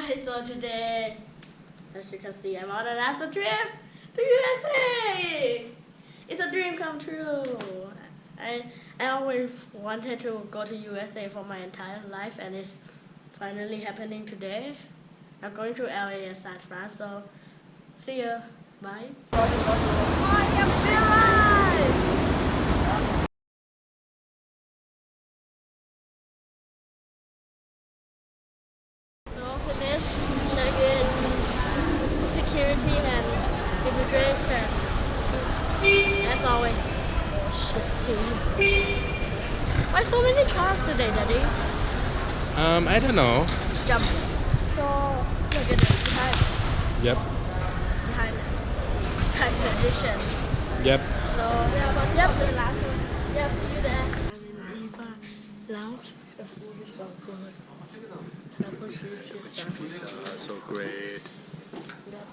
Hi, so today, as you can see, I'm on another trip to USA. It's a dream come true. I always wanted to go to USA for my entire life, and it's finally happening today. I'm going to LA and San France, so see ya. Bye. So finish check-in, security and immigration. As always. Oh shit, why so many cars today, Daddy? I don't know. Jump. So look at it behind. Yep. Behind Thai tradition. Yep. So yep, the last one. Yep, see you there. I'm in Eva Lounge. The food is so good. Double cheese pizza. So great. Yep.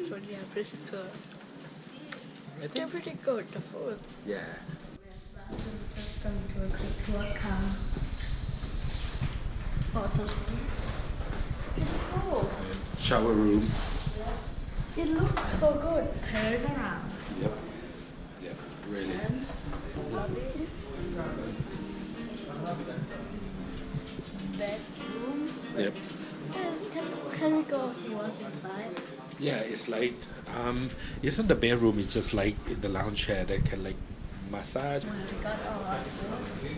So yeah, pretty good. They're pretty good, the food. Yeah. Just come to a quick tour car. It's cool. Shower room. It looks so good. Turn around. Yep. Yep. Really. And lobby. Bedroom. Yep. Can we go see what's inside? Yeah, it's like it's not the bedroom. It's just like the lounge chair that can like massage. We got all our food.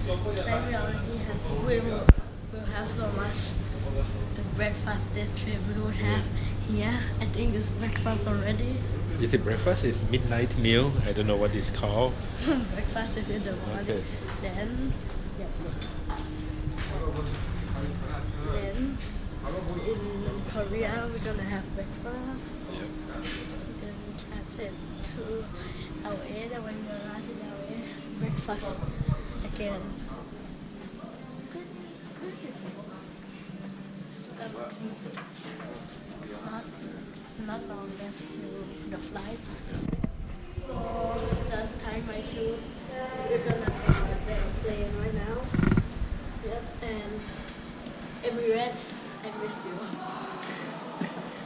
Like we already have, we'll have so much breakfast this trip we would have here. I think it's breakfast already. Is it breakfast? It's midnight meal. I don't know what it's called. Breakfast is in the morning. Okay. Then in Korea we're gonna have breakfast. Yep. Then transit to LA. Then when we arrive in LA, breakfast again. Not long left to the flight. So just tie my shoes. We're gonna plane right now. Yep, and Emirates, I miss you.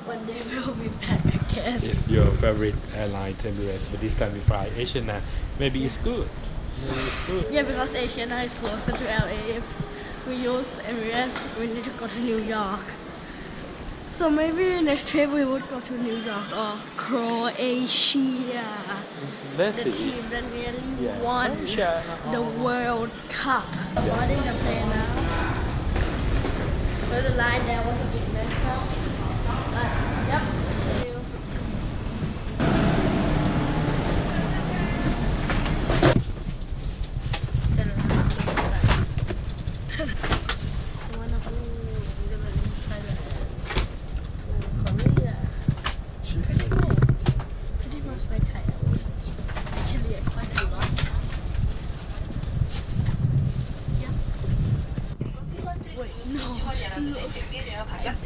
One day we'll be back again. It's your favorite airline, Emirates, but this time we fly Asiana. Maybe it's good. Maybe it's good. Yeah, because Asiana is closer to LA. If we use Emirates, we need to go to New York. So maybe next trip we would go to New York or Croatia. Let's The see. team that really Yeah. won Croatia. the World Cup. Boarding the plane now. There's a line there was a big mess up. But, yep.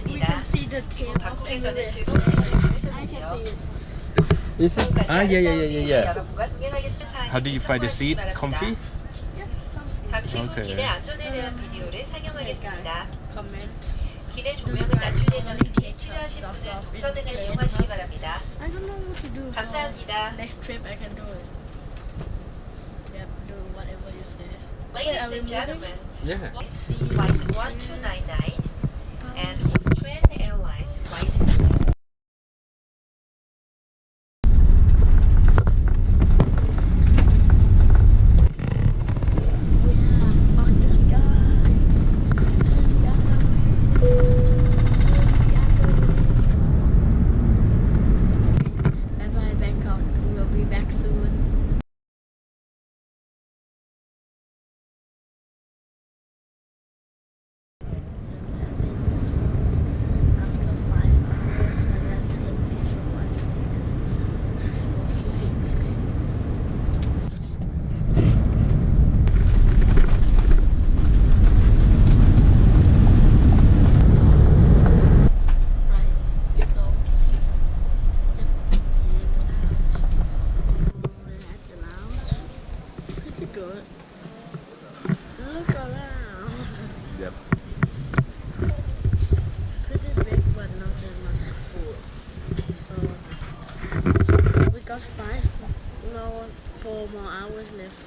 We can see the tail of Emirates. I can see it. Is it? Yeah. How do you find the seat? Comfy? 잠시 후 Okay. 기내 안전에 대한 비디오를 상영하겠습니다. Comment. 기내 조명은 낮추는 등 필요하신 분은 동서등을 이용하시기 바랍니다. I don't know what to do. So 감사합니다. next trip I can do it. Yep, do whatever you say. Ladies Are we and moving? gentlemen, Yeah. flight 1299 and Austrian Airlines flight Bye bye Bangkok. We'll be back soon. After 5 hours.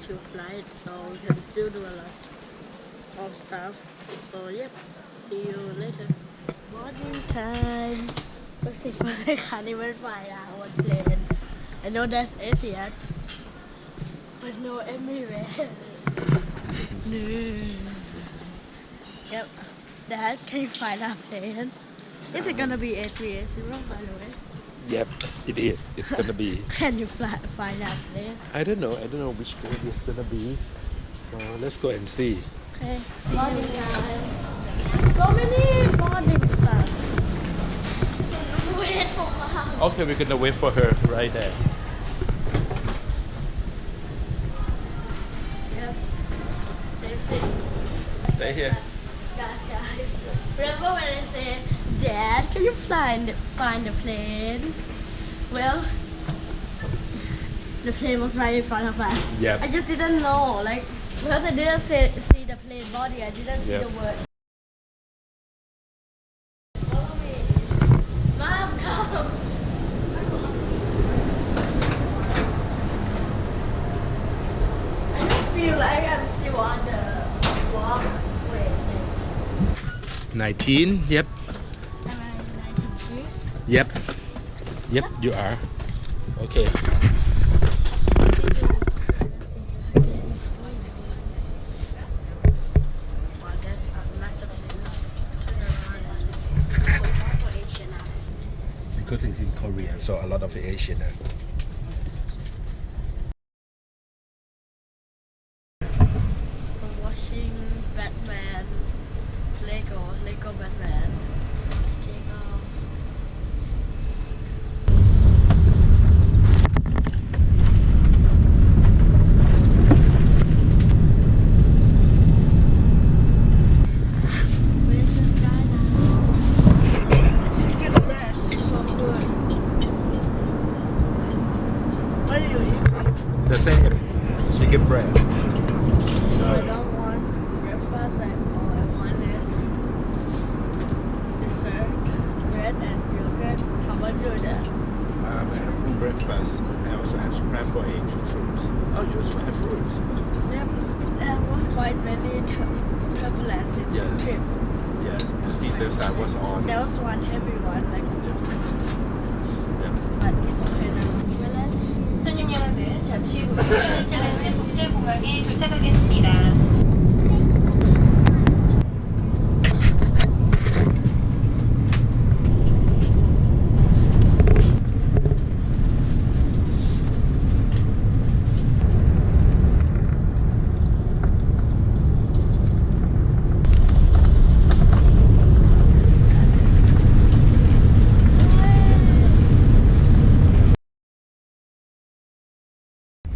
two flights, so we can still do a lot of stuff. So yep, see you later. Boarding time. 50% can't even find our plane. I know that's Etihad, but no Emirates. No. Yep. Dad, can you find our plane? Is it gonna be A380 by the way? Yep, it is. It's gonna be. Can you find our plane? I don't know which one it's gonna be. So let's go and see. Okay. See boarding time. So many boarding stuff. Wait for Mom. Okay, we're gonna wait for her right there. Yep. Same thing. Stay here. Guys. Remember when I said, Dad, can you find the plane? Well, the plane was right in front of us. Yep. I just didn't know, like, because I didn't see the plane body, I didn't see Yep. the word. Follow me. Mom, come. I just feel like I'm still on the walkway. 19. Yep. Am I 92? Yep. Yep, you are. Okay. Because it's in Korea, so a lot of Asian. I'm watching Batman, Lego Batman. Take off. Where's the sky now? Chicken breast, so good. What are you eating? The same chicken breast. I don't want breakfast and all I want is dessert, bread and yogurt. How about you there? I have fruit breakfast. I also have scrambled egg and fruits. Oh, you also have fruits? Yep. There was quite many turbulence in this Yes. trip. Yes, the seatbelt was on. There was one heavy one, like, Yeah. but it's okay now. 손님 여러분, 잠시 후 찰란스 국제공항에 도착하겠습니다.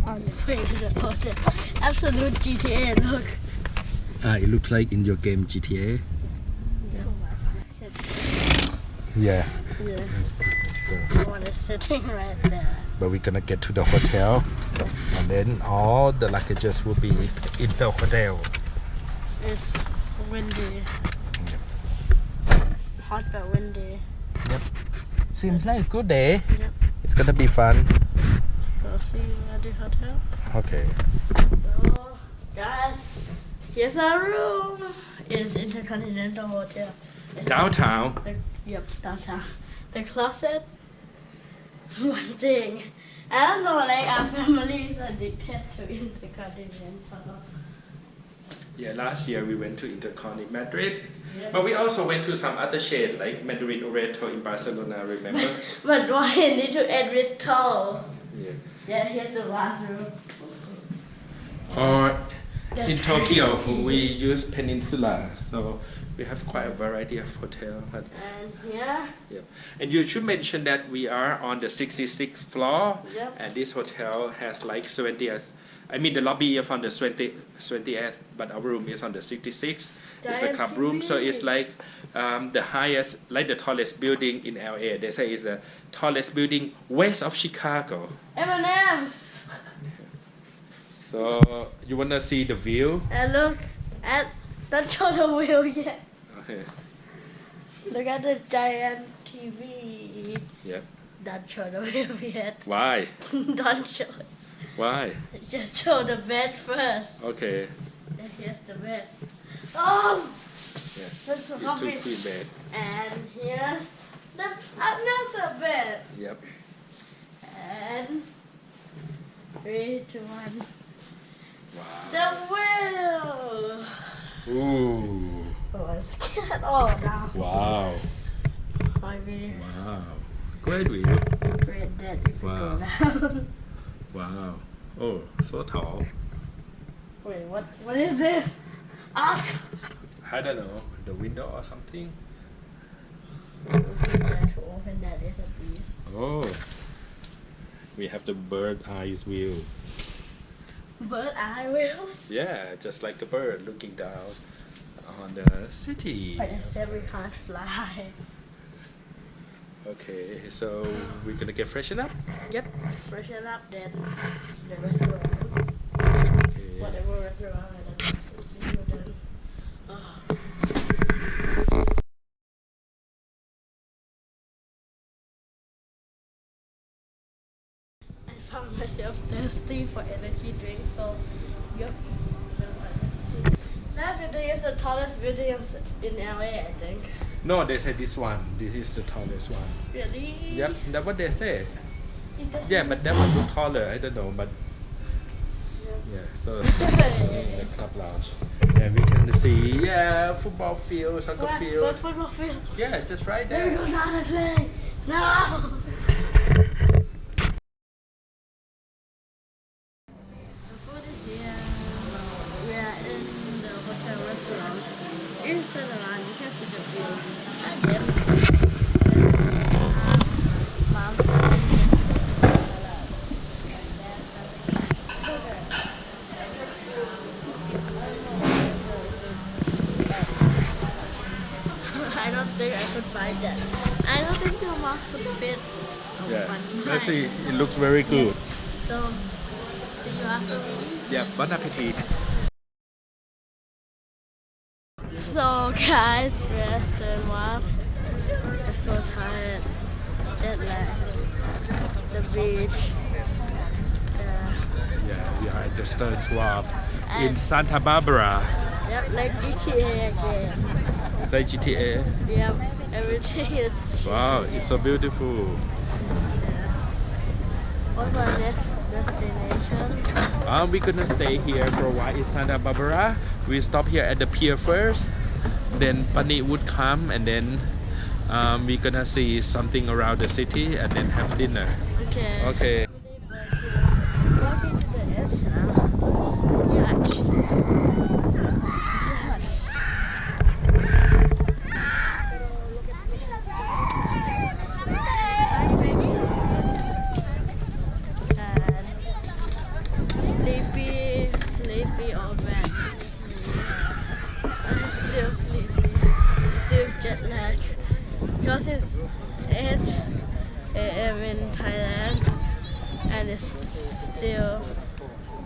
On the way to the hotel. Absolute GTA, look. It looks like in your game GTA. Yeah. Yeah, So, the one is sitting right there. but we're gonna get to the hotel, and then all the luggages will be in the hotel. It's windy. Hot but windy. Yep. Seems like a good day. Yep. It's gonna be fun. So see you at the hotel. Okay. So, guys, here's our room. It's Intercontinental Hotel. It's Downtown. Yep, downtown. The closet. One thing. I don't know, like our family is addicted to Intercontinental. Yeah, last year we went to Intercon in Madrid, Yeah. but we also went to some other chain like Mandarin Oriental in Barcelona. Remember? But why I need to add with tall? Yeah. Yeah, here's the bathroom. Or in That's Tokyo, creepy. we use Peninsula, so we have quite a variety of hotels. But And here, yeah. And you should mention that we are on the 66th floor, Yep. and this hotel has like 70th. I mean, the lobby is on the 20th, but our room is on the 66th. It's a Giant club room, so TV. it's like the highest, like the tallest building in LA. They say it's the tallest building west of Chicago. M&M's. So you wanna see the view? And look at, don't show the wheel yet. Okay. Look at the giant TV. Yep. Don't show the wheel yet. Why? Don't show it. Why? Just show the bed first. Okay. And here's the bed. Oh! Yeah. That's a It's two hobby. queen bed. And here's another bed. Yep. And 3, 2, 1. Wow. The wheel. Ooh. Oh, I'm scared. Oh, now. Wow. Maybe Wow. Great view. straight dead if Wow. we go down. Wow. Oh, so tall. Wait, what is this? Ah! I don't know. The window or something. To open that is a beast. Oh. We have the bird eye view. Bird eye wheels? Yeah, just like a bird looking down on the city. But instead we can't fly. Okay, so we're gonna get freshened up. Yep, freshen up then the restaurant. Okay. Whatever restaurant I don't know, see you then. Oh. I found myself thirsty for energy drinks, so yep. That building is the tallest building in LA, I think. No, they said this one. This is the tallest one. Really? Yep, that's what they said. It doesn't- Yeah, but that one look taller. I don't know, but yeah. So the club lounge, and we can see football field, soccer What? field. What football field? Yeah, just right Let me there. go down and play. No! The food is here. We are in the hotel restaurant. If you turn around, you can see the view. And then, mountain salad. I don't think I could buy that. I don't think your mouth could fit. Yeah, one let's bite. see. It looks very good. So, see you after we eat. Yeah, bon appetit. So guys, we're still off. I'm so tired. Jet lag. The beach. Yeah, we are at the Stern Wharf in Santa Barbara. Yep, like GTA again. Is that GTA? Yep, everything is GTA. Wow, it's so beautiful. Yeah. What's our next destination? We're gonna stay here for a while in Santa Barbara. We stop here at the pier first. Then Pani would come, and then we're gonna see something around the city, and then have dinner. Okay. Okay. Walking to the edge now. Yacht. Sleepy or bad. I'm still sleepy. Still jet lag. Because it's 8 a.m. in Thailand and it's still,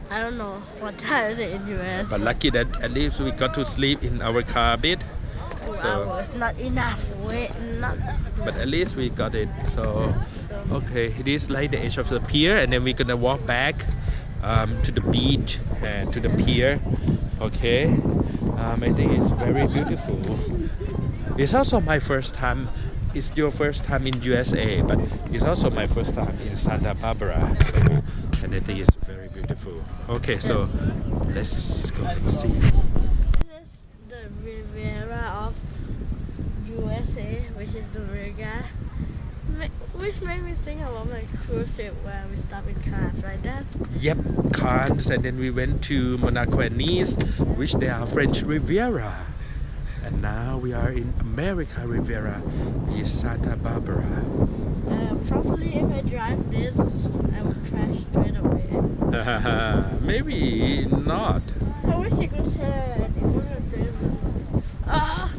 I don't know what time is it in US. But lucky that at least we got to sleep in our car a bit. 2 So, hours, not enough. Wait, not. but at least we got it. So, okay, it is like the edge of the pier, and then we're gonna walk back to the beach and to the pier. Okay, I think it's very beautiful. It's also my first time. It's your first time in USA, but it's also my first time in Santa Barbara. So, and I think it's very beautiful. Okay, so let's go and see. This is the Riviera of USA, which is the Riga. Which made me think about my cruise ship where we stopped in Cruz, right, Dad? Yep, Cannes, and then we went to Monaco and Nice, which they are French Riviera. And now we are in America Riviera, which is Santa Barbara. Probably if I drive this, I would crash straight away. Maybe not. I wish you could share it. It would have been. Ah!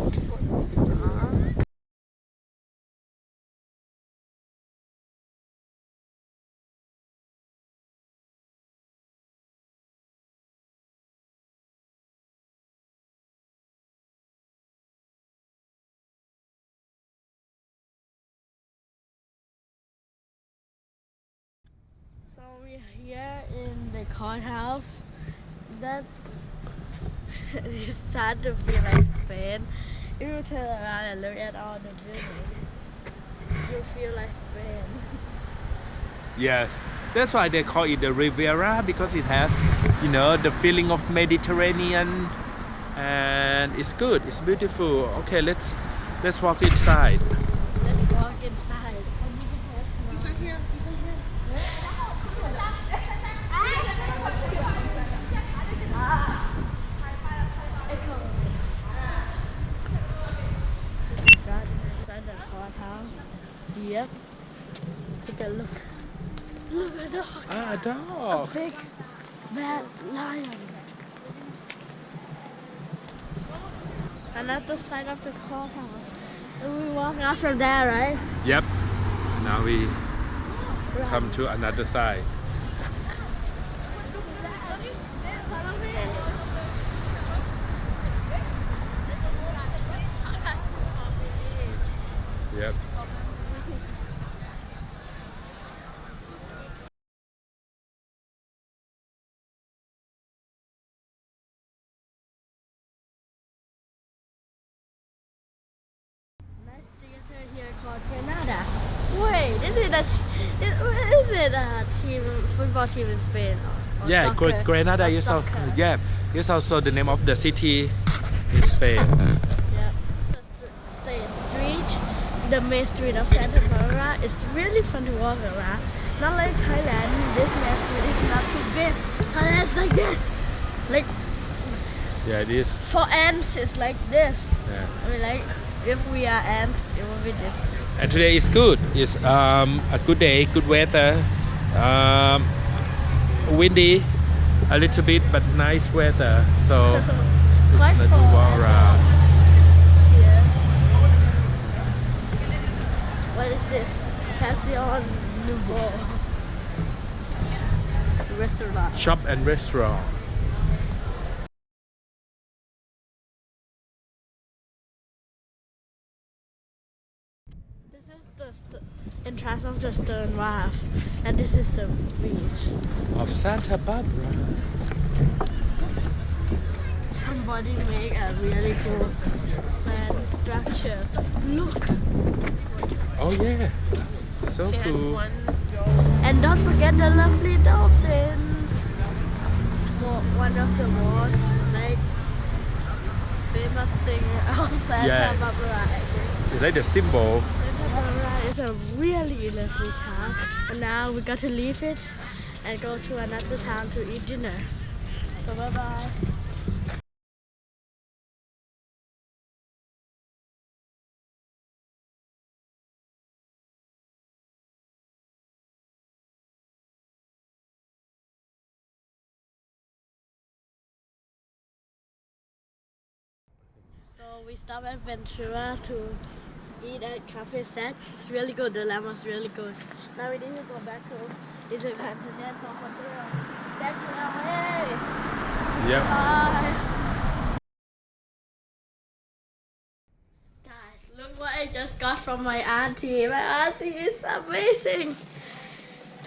So we're here in the courthouse. That it's sad to feel like Spain. If you turn around and look at all the buildings, you feel like Spain. Yes, that's why they call it the Riviera, because it has, you know, the feeling of Mediterranean, and it's good. It's beautiful. Okay, let's walk inside. Let's walk inside. Inside the courthouse. Yep. Take a look. Look at the dog. Ah, a A dog. big bad lion. Another side of the courthouse. And we walk out from there, right? Yep. Now we come to another side. Yep. Nice theater here called Granada. Wait, is it a football team in Spain? Or Yeah, soccer? Granada Or is also, soccer? yeah, it's also the name of the city in Spain. Yep. The street, the main street of Santa Barbara is really fun to walk around. Not like Thailand, this main street is not too big. Thailand's like this. Like Yeah, it is. for ants, it's like this. Yeah. I mean, like if we are ants, it will be different. And today is good. It's a good day, good weather. Windy a little bit, but nice weather. So Quite let's cold. walk around. Yeah. What is this? Passion Nouveau restaurant. Shop and restaurant. This is the entrance of the Stern Wharf, and this is the beach. Of Santa Barbara. Somebody make a really cool sand structure. Look, Oh yeah, so She has cool. and don't forget the lovely dolphins. One of the most like famous thing of Santa Yeah. Barbara. I think. It's like the symbol. Santa Barbara is a really lovely town, and now we got to leave it and go to another town to eat dinner. So bye bye. So we stopped at Ventura to eat at Cafe Set. It's really good. The lamb was really good. Now we need to go back to Intercontinental Downtown. Back to LA. Yep. Bye. Guys, look what I just got from my auntie. My auntie is amazing.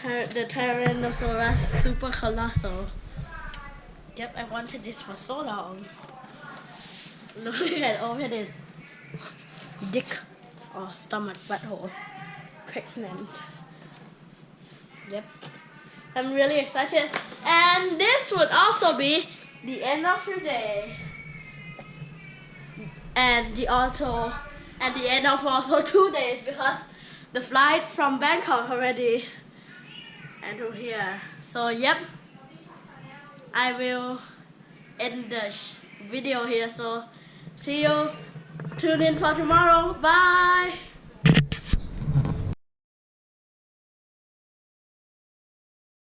The Tyrannosaurus super colossal. Yep, I wanted this for so long. Look at open it. Dick or stomach butthole. Pregnant. Yep. I'm really excited. And this would also be the end of the day. And the end of also 2 days, because the flight from Bangkok already and to here. So yep. I will end the video here. So see you. Tune in for tomorrow. Bye.